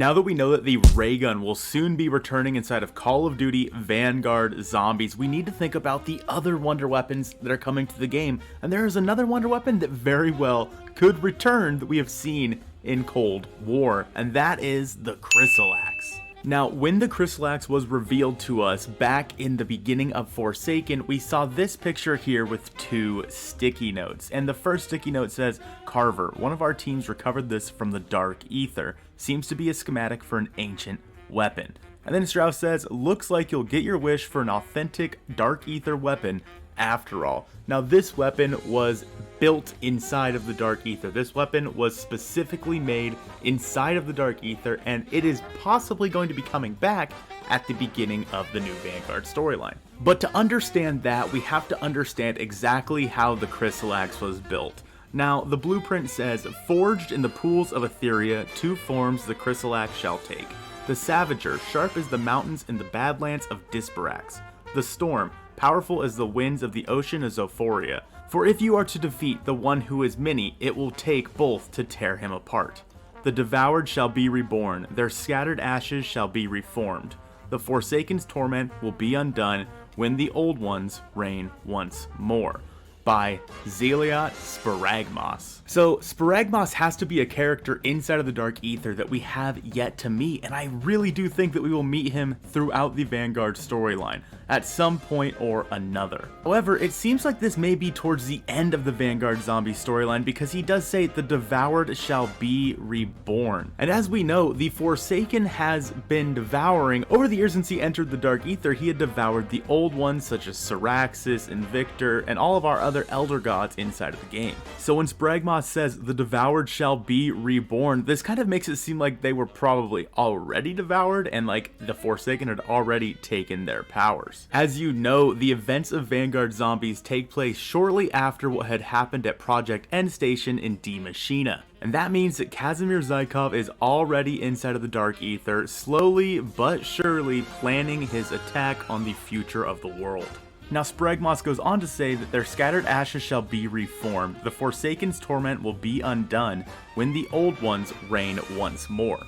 Now that we know that the ray gun will soon be returning inside of Call of Duty Vanguard Zombies, we need to think about the other wonder weapons that are coming to the game. And there is another wonder weapon that very well could return that we have seen in Cold War, and that is the Chrysalax. Now, when the Chrysalax was revealed to us back in the beginning of Forsaken, we saw this picture here with two sticky notes. And the first sticky note says, Carver, one of our teams recovered this from the Dark Aether. Seems to be a schematic for an ancient weapon. And then Strauss says, looks like you'll get your wish for an authentic Dark Aether weapon after all. Now, this weapon was built inside of the Dark Aether. This weapon was specifically made inside of the Dark Aether, and it is possibly going to be coming back at the beginning of the new Vanguard storyline. But to understand that, we have to understand exactly how the Chrysalax was built. Now, the blueprint says, forged in the pools of Aetheria, two forms the Chrysalax shall take. The Savager, sharp as the mountains in the Badlands of Disparax. The Storm, powerful as the winds of the ocean of Zophoria. For if you are to defeat the one who is many, it will take both to tear him apart. The devoured shall be reborn, their scattered ashes shall be reformed. The Forsaken's torment will be undone when the old ones reign once more. By Zeliot Sparagmos. So Sparagmos has to be a character inside of the Dark Aether that we have yet to meet, and I really do think that we will meet him throughout the Vanguard storyline at some point or another. However, it seems like this may be towards the end of the Vanguard Zombie storyline, because he does say the devoured shall be reborn. And as we know, the Forsaken has been devouring. Over the years since he entered the Dark Aether, he had devoured the old ones such as Syraxis and Victor and all of our other elder gods inside of the game. So when Sparagmos says the devoured shall be reborn, this kind of makes it seem like they were probably already devoured and like the Forsaken had already taken their powers. As you know, the events of Vanguard Zombies take place shortly after what had happened at Project End Station in D Machina. And that means that Kazimir Zykov is already inside of the Dark Aether, slowly but surely planning his attack on the future of the world. Now, Sparagmos goes on to say that their scattered ashes shall be reformed, the Forsaken's torment will be undone when the old ones reign once more.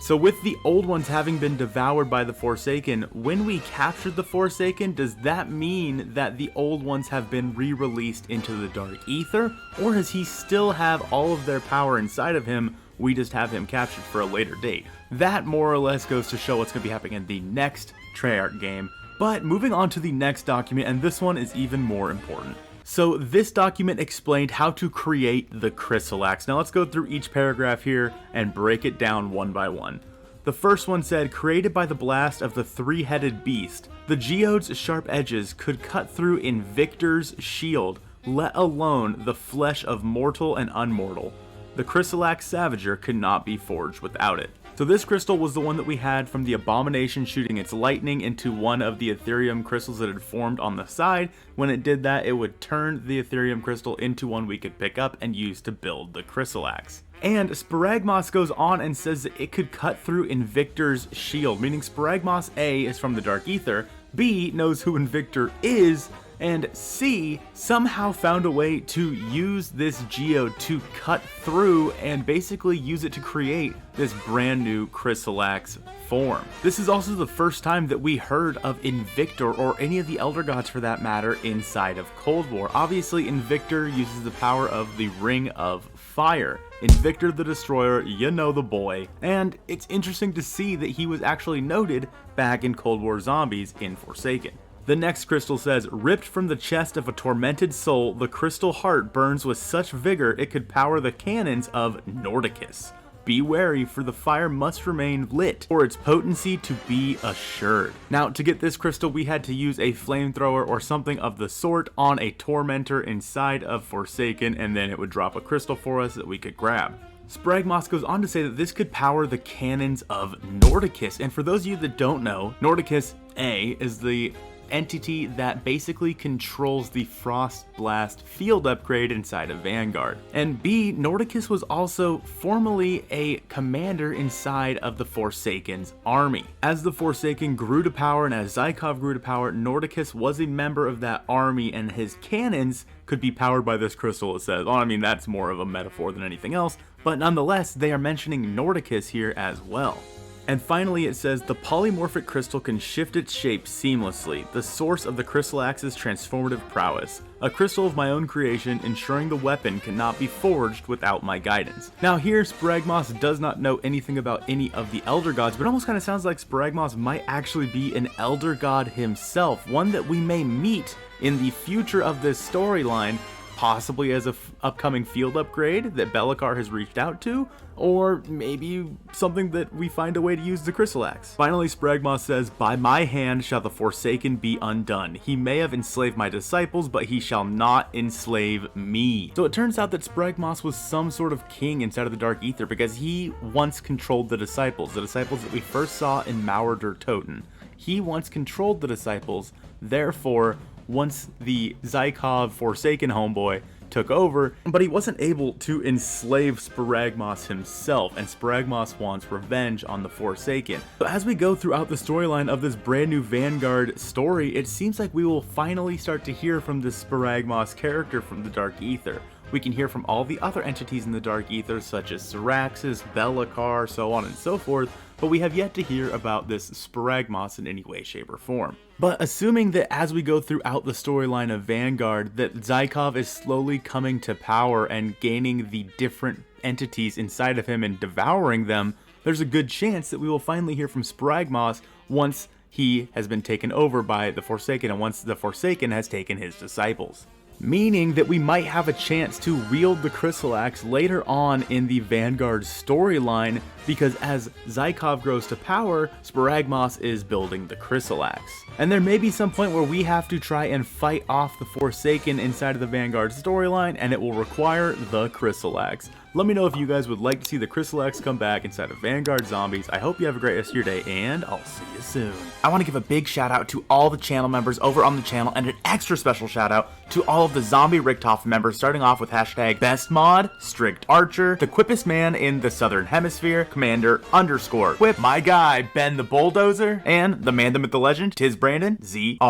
So with the old ones having been devoured by the Forsaken, when we captured the Forsaken, does that mean that the old ones have been re-released into the Dark Aether? Or does he still have all of their power inside of him, we just have him captured for a later date? That more or less goes to show what's going to be happening in the next Treyarch game. But moving on to the next document, and this one is even more important. So this document explained how to create the Chrysalax. Now let's go through each paragraph here and break it down one by one. The first one said, created by the blast of the three-headed beast, the geode's sharp edges could cut through Invictor's shield, let alone the flesh of mortal and unmortal. The Chrysalax Savager could not be forged without it. So this crystal was the one that we had from the Abomination shooting its lightning into one of the Aetherium crystals that had formed on the side. When it did that, it would turn the Aetherium crystal into one we could pick up and use to build the Chrysalax. And Sparagmos goes on and says that it could cut through Invictor's shield, meaning Sparagmos A is from the Dark Aether, B knows who Invictor is, and C somehow found a way to use this geode to cut through and basically use it to create this brand new Chrysalax form. This is also the first time that we heard of Invictor, or any of the Elder Gods for that matter, inside of Cold War. Obviously, Invictor uses the power of the Ring of Fire. Invictor the Destroyer, you know the boy. And it's interesting to see that he was actually noted back in Cold War Zombies in Forsaken. The next crystal says, ripped from the chest of a tormented soul, the crystal heart burns with such vigor it could power the cannons of Nordicus. Be wary, for the fire must remain lit for its potency to be assured. Now, to get this crystal, we had to use a flamethrower or something of the sort on a tormentor inside of Forsaken, and then it would drop a crystal for us that we could grab. Sparagmos goes on to say that this could power the cannons of Nordicus, and for those of you that don't know, Nordicus A is the entity that basically controls the Frost Blast field upgrade inside of Vanguard. And B, Nordicus was also formerly a commander inside of the Forsaken's army. As the Forsaken grew to power and as Zykov grew to power, Nordicus was a member of that army, and his cannons could be powered by this crystal, it says. Well, I mean, that's more of a metaphor than anything else, but nonetheless, they are mentioning Nordicus here as well. And finally it says, the polymorphic crystal can shift its shape seamlessly, the source of the Chrysalax's transformative prowess. A crystal of my own creation, ensuring the weapon cannot be forged without my guidance. Now here, Sparagmos does not know anything about any of the Elder Gods, but it almost kind of sounds like Sparagmos might actually be an Elder God himself, one that we may meet in the future of this storyline, possibly as a upcoming field upgrade that Be'lakor has reached out to, or maybe something that we find a way to use the Chrysalax. Finally, Sparagmos says, by my hand shall the Forsaken be undone. He may have enslaved my disciples, but he shall not enslave me. So it turns out that Sparagmos was some sort of king inside of the Dark Aether, because he once controlled the disciples that we first saw in Mauer Toten. He once controlled the disciples, therefore, once the Zykov Forsaken homeboy took over, but he wasn't able to enslave Sparagmos himself, and Sparagmos wants revenge on the Forsaken. So as we go throughout the storyline of this brand new Vanguard story, it seems like we will finally start to hear from this Sparagmos character from the Dark Aether. We can hear from all the other entities in the Dark Aether, such as Syraxis, Be'lakor, so on and so forth, but we have yet to hear about this Sparagmos in any way, shape, or form. But assuming that as we go throughout the storyline of Vanguard, that Zykov is slowly coming to power and gaining the different entities inside of him and devouring them, there's a good chance that we will finally hear from Sparagmos once he has been taken over by the Forsaken and once the Forsaken has taken his disciples. Meaning that we might have a chance to wield the Chrysalax later on in the Vanguard storyline, because as Zykov grows to power, Sparagmos is building the Chrysalax. And there may be some point where we have to try and fight off the Forsaken inside of the Vanguard storyline, and it will require the Chrysalax. Let me know if you guys would like to see the Chrysalax come back inside of Vanguard Zombies. I hope you have a great rest of your day, and I'll see you soon. I want to give a big shout out to all the channel members over on the channel, and an extra special shout out to all of the Zombie Richtofen members, starting off with hashtag BestMod, Strict Archer, the quippest man in the Southern Hemisphere, Commander_Quip, my guy Ben the Bulldozer, and the man, the myth, the legend, Tis Brandon ZR.